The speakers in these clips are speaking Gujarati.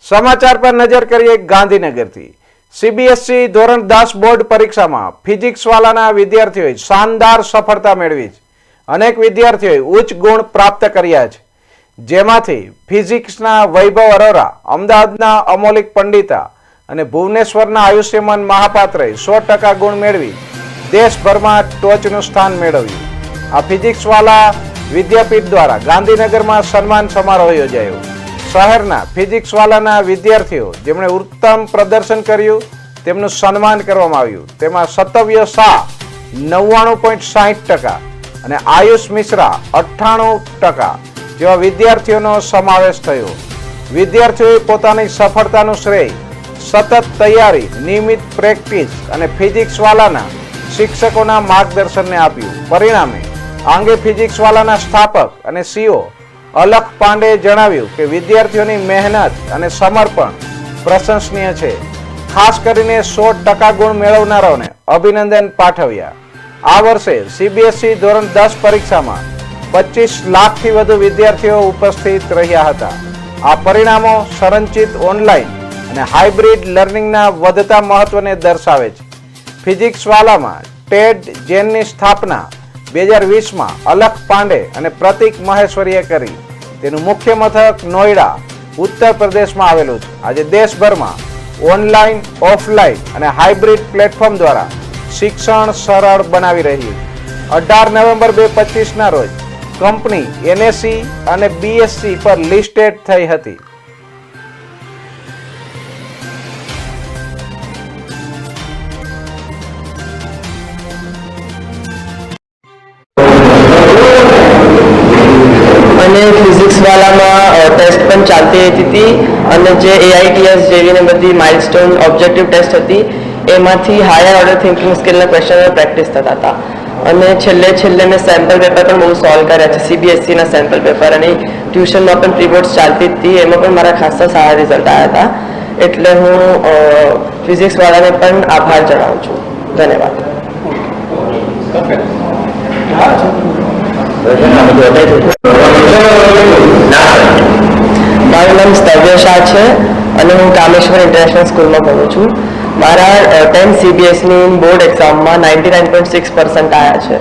સમાચાર પર નજર કરીએ ગાંધીનગરથી। સીબીએસઈ ધોરણ 10 બોર્ડ પરીક્ષામાં ફિઝિક્સ વાળાના વિદ્યાર્થીઓએ શાનદાર સફળતા મેળવી છે। અનેક વિદ્યાર્થીઓએ ઉચ્ચ ગુણ પ્રાપ્ત કર્યા છે, જેમાંથી ફિઝિક્સના વૈભવ અરોરા, અમદાવાદના અમોલિક પંડિતા અને ભુવનેશ્વરના આયુષ્યમાન મહાપાત્રે 100% ગુણ મેળવી દેશભરમાં ટોચનું સ્થાન મેળવ્યું। આ ફિઝિક્સ વાળા વિદ્યાપીઠ દ્વારા ગાંધીનગરમાં સન્માન સમારોહ યોજાયો। શહેરના ફિઝિક્સ વાળાના વિદ્યાર્થીઓ જેમણે ઉત્તમ પ્રદર્શન કર્યું તેમનું સન્માન કરવામાં આવ્યું। તેમાં સતવ્ય શાહ 99.60% અને આયુષ મિશ્રા 98% જેવા વિદ્યાર્થીઓનો સમાવેશ થયો। વિદ્યાર્થીઓએ પોતાની સફળતાનું શ્રેય સતત તૈયારી, નિયમિત પ્રેક્ટિસ અને ફિઝિક્સ વાળાના શિક્ષકોના માર્ગદર્શનને આપ્યું। પરિણામે આ અંગે ફિઝિક્સ વાળાના સ્થાપક અને સીઓ અલખ પાંડેએ જણાવ્યું કે વિદ્યાર્થીઓની મહેનત અને સમર્પણ પ્રશંસનીય છે। ખાસ કરીને 100% ગુણ મેળવનારાઓને અભિનંદન પાઠવ્યા। આ વર્ષે સીબીએસઈ ધોરણ 10 પરીક્ષામાં 25 લાખથી વધુ વિદ્યાર્થીઓ ઉપસ્થિત રહ્યા હતા। આ પરિણામો સંરચિત ઓનલાઈન અને હાઇબ્રિડ લર્નિંગના વધતા મહત્વને દર્શાવે છે। ફિઝિક્સ વાલામાં ટેડ જેનની સ્થાપના 2020માં અલખ પાંડે અને પ્રતિક મહેશ્વરીએ કરી। તેનું મુખ્ય મથક નોઈડા, ઉત્તર પ્રદેશમાં આવેલું છે। આજે દેશભરમાં ઓનલાઈન, ઓફલાઈન અને હાઇબ્રિડ પ્લેટફોર્મ દ્વારા શિક્ષણ સરળ બનાવી રહી છે। 18 નવેમ્બર 2025ના રોજ કંપની એનએસઈ અને બીએસસી પર લિસ્ટેડ થઈ હતી। ફિઝિક્સ વાળામાં ટેસ્ટ પણ ચાલતી હતી અને જે એઆઈટીએસ જેવીને બધી માઇલસ્ટોન ઓબ્જેક્ટિવ ટેસ્ટ હતી એમાંથી હાયર ઓર્ડર થિંકિંગ સ્કિલના ક્વેશ્ચન પ્રેક્ટિસ થતા હતા। અને છેલ્લે મેં સેમ્પલ પેપર પણ બહુ સોલ્વ કર્યા છે। સીબીએસસીના સેમ્પલ પેપર અને ટ્યુશનમાં પણ પ્રીબોર્ડ્સ ચાલતી હતી, એમાં પણ મારા ખાસા સારા રિઝલ્ટ આવ્યા હતા। એટલે હું ફિઝિક્સ વાળાને પણ આભાર જણાવું છું। ધન્યવાદ। મારું નામ સ્તવ્ય શાહ છે અને હું કામેશ્વર ઇન્ટરનેશનલ સ્કૂલમાં ભણું છું। મારા 10 સીબીએસની બોર્ડ એક્ઝામમાં 99.6% આવ્યા છે।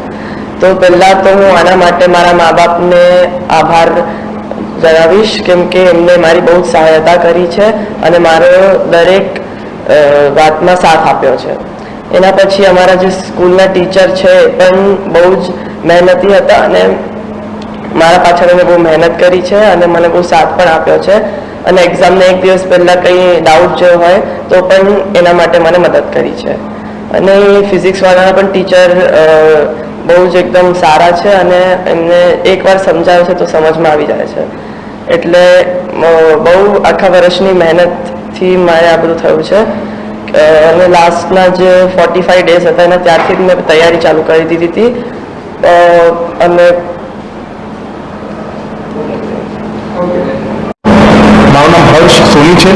તો પહેલાં તો હું આના માટે મારા મા બાપને આભાર જણાવીશ, કેમ કે એમને મારી બહુ જ સહાયતા કરી છે અને મારો દરેક વાતમાં સાથ આપ્યો છે। એના પછી અમારા જે સ્કૂલના ટીચર છે એ પણ બહુ જ મહેનતી હતા અને મારા પાછળ મેં બહુ મહેનત કરી છે અને મને બહુ સાથ પણ આપ્યો છે। અને એક્ઝામને એક દિવસ પહેલાં કંઈ ડાઉટ જો હોય તો પણ એના માટે મને મદદ કરી છે। અને ફિઝિક્સવાળાના પણ ટીચર બહુ જ એકદમ સારા છે અને એમને એકવાર સમજાવે છે તો સમજમાં આવી જાય છે। એટલે બહુ આખા વર્ષની મહેનતથી મારે આ બધું થયું છે। અને લાસ્ટના જે 45 ડેઝ હતા એના ત્યારથી જ મેં તૈયારી ચાલુ કરી દીધી હતી। અને મારું નામ હર્ષ સોની છે।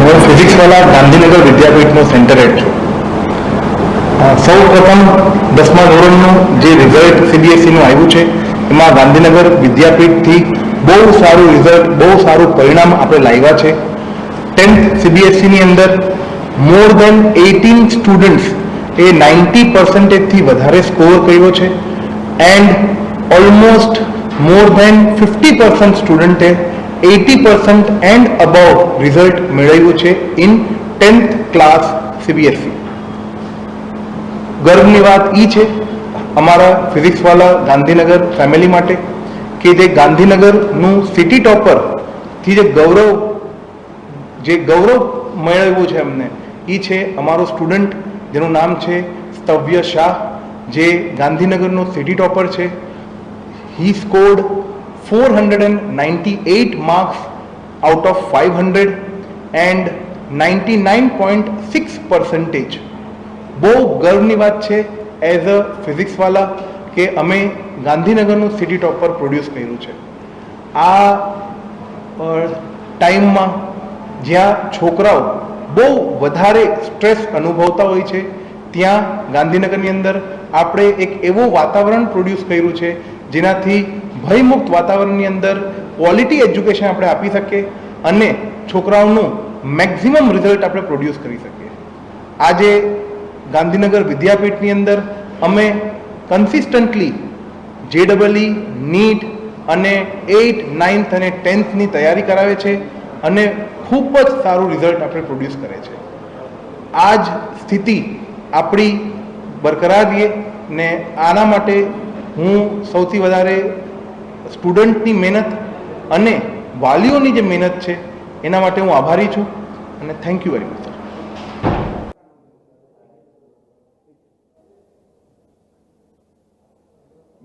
હું ફિઝિક્સવાળા ગાંધીનગર વિદ્યાપીઠનો સેન્ટર હેડ છું। સૌ પ્રથમ 10મા ધોરણનું જે રિઝલ્ટ સીબીએસઈનું આવ્યું છે એમાં ગાંધીનગર વિદ્યાપીઠથી બહુ સારું રિઝલ્ટ, બહુ સારું પરિણામ આપણે લાવ્યા છે। 10th સીબીએસઈની અંદર મોર દેન 18 સ્ટુડન્ટ્સ એ 90%થી વધારે સ્કોર કર્યો છે એન્ડ ઓલમોસ્ટ મોર દેન 50% સ્ટુડન્ટે 80% એન્ડ અબવ રિઝલ્ટ મેળવ્યું છે ઇન 10th ક્લાસ સીબીએસઈ। ગર્વની વાત એ છે અમારા ફિઝિક્સવાળા ગાંધીનગર ફેમિલી માટે કે જે ગાંધીનગરનું સિટી ટોપરથી જે ગૌરવ મેળવ્યું છે અમને એ છે અમારો સ્ટુડન્ટ જેનું નામ છે સ્તવ્ય શાહ, જે ગાંધીનગરનો સિટી ટોપર છે। he scored 498 marks out of 500 and 99.6%। બહુ ગર્વની વાત છે એઝ અ ફિઝિક્સવાલા કે અમે ગાંધીનગરનું સિટી ટોપર પ્રોડ્યુસ કર્યું છે। આ ટાઈમમાં જ્યાં છોકરાઓ બહુ વધારે સ્ટ્રેસ અનુભવતા હોય છે ત્યાં ગાંધીનગરની અંદર આપણે એક એવું વાતાવરણ પ્રોડ્યુસ કર્યું છે જેનાથી ભયમુક્ત વાતાવરણની અંદર ક્વોલિટી એજ્યુકેશન આપણે આપી શકીએ અને છોકરાઓનું મેક્સિમમ રિઝલ્ટ આપણે પ્રોડ્યુસ કરી શકીએ. આજે ગાંધીનગર વિદ્યાપીઠની અંદર અમે કન્સિસ્ટન્ટલી JEE, નીટ અને 8th, 9th અને 10thની તૈયારી કરાવે છે અને ખૂબ જ સારું રિઝલ્ટ આપણે પ્રોડ્યુસ કરે છે. આ જ સ્થિતિ આપણી બરકરાર રહે ને આના માટે હું સૌથી વધારે સ્ટુડન્ટની મહેનત અને વાલીઓની જે મહેનત છે એના માટે હું આભારી છું અને thank you very much sir.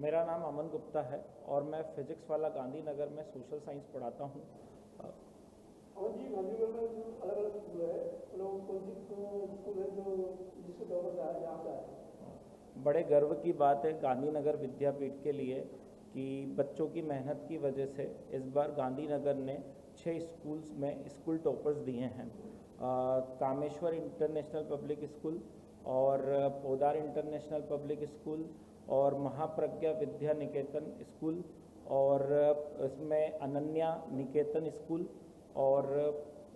मेरा नाम अमन गुप्ता है और मैं फिजिक्स वाला गांधीनगर में सोशल साइंस पढ़ाता हूँ. और जी गांधीनगर में अलग अलग स्कूल है, लोग कौन सी स्कूल है जो जिसके दौर में यहाँ पे आए? बड़े गर्व की बात है गांधीनगर विद्यापीठ के लिए कि बच्चों की मेहनत की वजह से इस बार गांधीनगर ने 6 स्कूल्स में स्कूल टॉपर्स दिए हैं. कामेश्वर इंटरनेशनल पब्लिक स्कूल और पोदार इंटरनेशनल पब्लिक स्कूल और महाप्रज्ञा विद्या निकेतन स्कूल और इसमें अनन्या निकेतन स्कूल और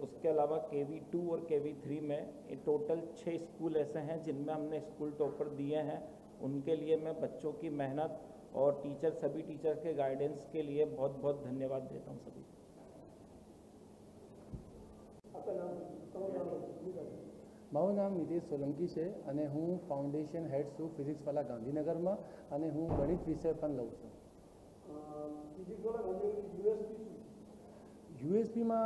उसके अलावा KV2 और KV3 में टोटल 6 स्कूल ऐसे हैं जिनमें हमने स्कूल टॉपर दिए हैं. उनके लिए मैं बच्चों की मेहनत और सभी टीचर के गाइडेंस के लिए बहुत बहुत धन्यवाद देता हूँ सभी. મારું નામ નિતેશ સોલંકી છે અને હું ફાઉન્ડેશન હેડ છું ફિઝિક્સવાલા ગાંધીનગરમાં અને હું ગણિત વિષય પણ લઉં છું. ફિઝિક્સવાળા ગાંધીનગર યુએસપીમાં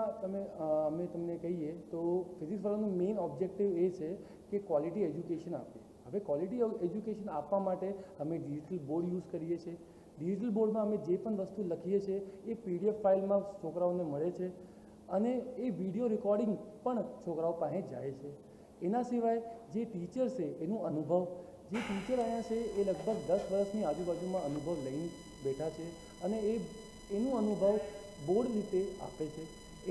અમે તમને કહીએ તો ફિઝિક્સવાળાનું મેઇન ઓબ્જેક્ટિવ એ છે કે ક્વોલિટી એજ્યુકેશન આપે. હવે ક્વોલિટી એજ્યુકેશન આપવા માટે અમે ડિજિટલ બોર્ડ યુઝ કરીએ છીએ. ડિજિટલ બોર્ડમાં અમે જે પણ વસ્તુ લખીએ છીએ એ PDF ફાઇલમાં છોકરાઓને મળે છે અને એ વિડીયો રેકોર્ડિંગ પણ છોકરાઓ પાસે જાય છે. એના સિવાય જે ટીચર છે એનું અનુભવ, જે ટીચર અહીંયા છે એ લગભગ 10 વર્ષની આજુબાજુમાં અનુભવ લઈને બેઠા છે અને એનું અનુભવ બોર્ડ રીતે આપે છે.